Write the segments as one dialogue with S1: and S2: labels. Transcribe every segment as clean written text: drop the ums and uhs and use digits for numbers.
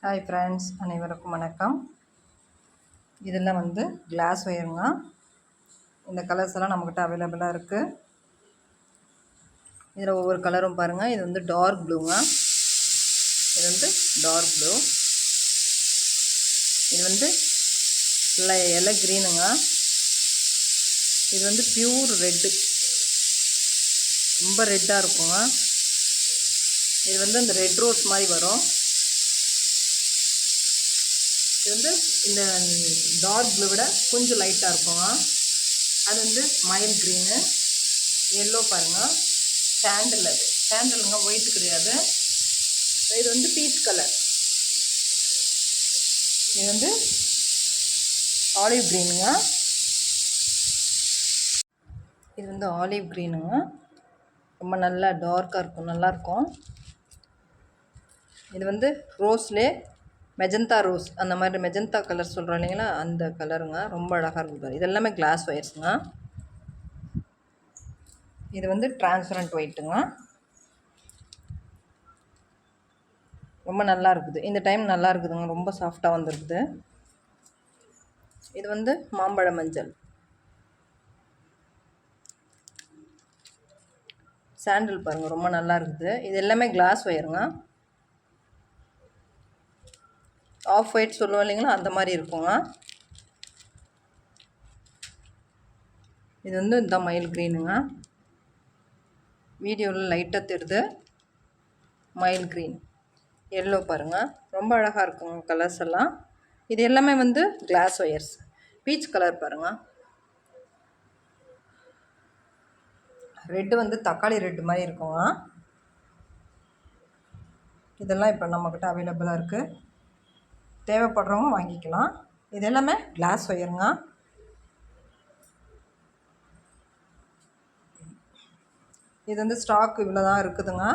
S1: Hi friends, அனைவருக்கும் வணக்கம். இதெல்லாம் வந்து கிளாஸ் ஒயருங்க. இந்த கலர்ஸ் எல்லாம் நம்மக்கிட்ட அவைலபிளாக இருக்குது. இதில் ஒவ்வொரு கலரும் பாருங்கள். இது வந்து டார்க் ப்ளூங்க. இது வந்து டார்க் ப்ளூ. இது வந்து எலை க்ரீனுங்க. இது வந்து பியூர் ரெட்டு, ரொம்ப ரெட்டாக இருக்குங்க. இது வந்து இந்த ரெட் ரோஸ் மாதிரி வரும். இது வந்து இந்த டார்க் ப்ளூ விட கொஞ்சம் லைட்டாக இருக்குங்க. அது வந்து மயில் க்ரீனு. எல்லோ பாருங்கள், சாண்டில். அது சாண்டிலுங்க, ஒயிட் கிடையாது. இது வந்து பீச் கலர். இது வந்து ஆலிவ் க்ரீனுங்க. இது வந்து ஆலிவ் க்ரீனுங்க. ரொம்ப நல்லா டார்க்காக இருக்கும், நல்லாயிருக்கும். இது வந்து ரோஸ்லே மெஜந்தா ரோஸ், அந்த மாதிரி மெஜந்தா கலர் சொல்கிறோம் இல்லைங்களா, அந்த கலருங்க. ரொம்ப அழகாக இருக்குது. இது எல்லாமே கிளாஸ் ஒயர்ஸுங்க. இது வந்து டிரான்ஸ்பரண்ட் ஒயிட்டுங்க. ரொம்ப நல்லா இருக்குது. இந்த டைம் நல்லா இருக்குதுங்க, ரொம்ப சாஃப்டாக வந்துருக்குது. இது வந்து மாம்பழ மஞ்சள். சாண்டில் பாருங்கள், ரொம்ப நல்லா இருக்குது. இது எல்லாமே கிளாஸ் ஒயருங்க. ஆஃப் ஒயிட் சொல்லுவோம் இல்லைங்களா, அந்த மாதிரி இருக்குங்க. இது வந்து இந்த மயில் க்ரீனுங்க. வீடியோவில் லைட்டாக தெரியுது. மயில் க்ரீன். எல்லோ பாருங்கள், ரொம்ப அழகாக இருக்குங்க கலர்ஸ் எல்லாம். இது எல்லாமே வந்து கிளாஸ் ஒயர்ஸ். பீச் கலர் பாருங்கள். ரெட்டு வந்து தக்காளி ரெட்டு மாதிரி இருக்குங்க. இதெல்லாம் இப்போ நம்மக்கிட்ட அவைலபிளாக இருக்குது. தேவைப்படுறவங்க வாங்கிக்கலாம். இது எல்லாமே கிளாஸ் ஒயருங்க. இது வந்து ஸ்டாக் இவ்வளோ தான் இருக்குதுங்க.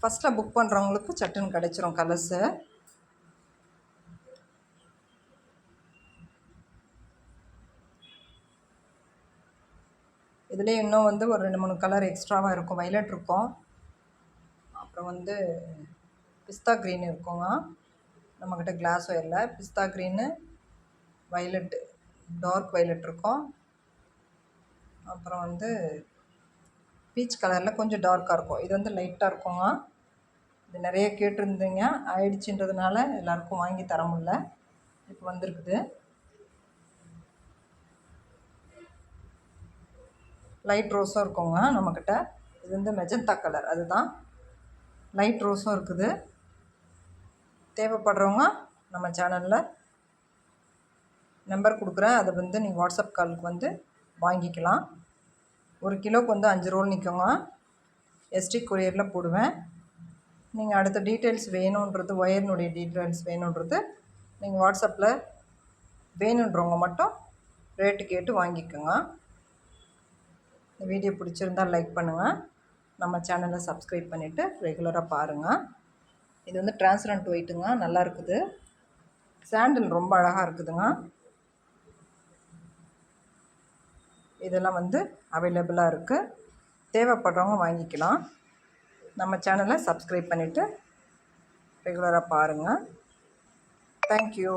S1: ஃபஸ்ட்டில் புக் பண்ணுறவங்களுக்கு சட்டுன்னு கிடச்சிரும் கலர்ஸு. இதுலேயே இன்னும் வந்து ஒரு 2-3 கலர் எக்ஸ்ட்ராவாக இருக்கும். வைலட் இருக்கும், அப்புறம் வந்து பிஸ்தா க்ரீன் இருக்குங்க. நம்மக்கிட்ட கிளாஸ் ஒயரில் பிஸ்தா க்ரீனு, வைலட்டு, டார்க் வைலட் இருக்கும். அப்புறம் வந்து பீச் கலரில் கொஞ்சம் டார்க்காக இருக்கும். இது வந்து லைட்டாக இருக்குங்க. இது நிறைய கேட்டிருந்தீங்க, ஆயிடுச்சுன்றதுனால எல்லாருக்கும் வாங்கி தர முடியல. இப்போ வந்திருக்குது. லைட் ரோஸும் இருக்குங்க நம்மக்கிட்ட. இது வந்து மெஜந்தா கலர், அதுதான். லைட் ரோஸும் இருக்குது. தேவைப்படுறவங்க நம்ம சேனலில் நம்பர் கொடுக்குறேன், அதை வந்து நீங்கள் வாட்ஸ்அப் காலுக்கு வந்து வாங்கிக்கலாம். ஒரு கிலோவுக்கு வந்து 5 ரோல் நிற்குங்க. எஸ்டி கொரியரில் போடுவேன். நீங்கள் அடுத்த டீட்டெயில்ஸ் வேணுன்றது, ஒயர்னுடைய டீட்டெயில்ஸ் வேணுன்றது நீங்கள் வாட்ஸ்அப்பில் வேணுன்றவங்க மட்டும் ரேட்டு கேட்டு வாங்கிக்கோங்க. இந்த வீடியோ பிடிச்சிருந்தால் லைக் பண்ணுங்கள். நம்ம சேனலை சப்ஸ்கிரைப் பண்ணிவிட்டு ரெகுலராக பாருங்கள். இது வந்து டிரான்ஸ்பரண்ட் ஒயிட்டுங்க, நல்லா இருக்குது. சாண்டில் ரொம்ப அழகாக இருக்குதுங்க. இதெல்லாம் வந்து அவைலபிளாக இருக்குது. தேவைப்படுறவங்க வாங்கிக்கலாம். நம்ம சேனலை சப்ஸ்கிரைப் பண்ணிவிட்டு ரெகுலராக பாருங்கள். தேங்க்யூ.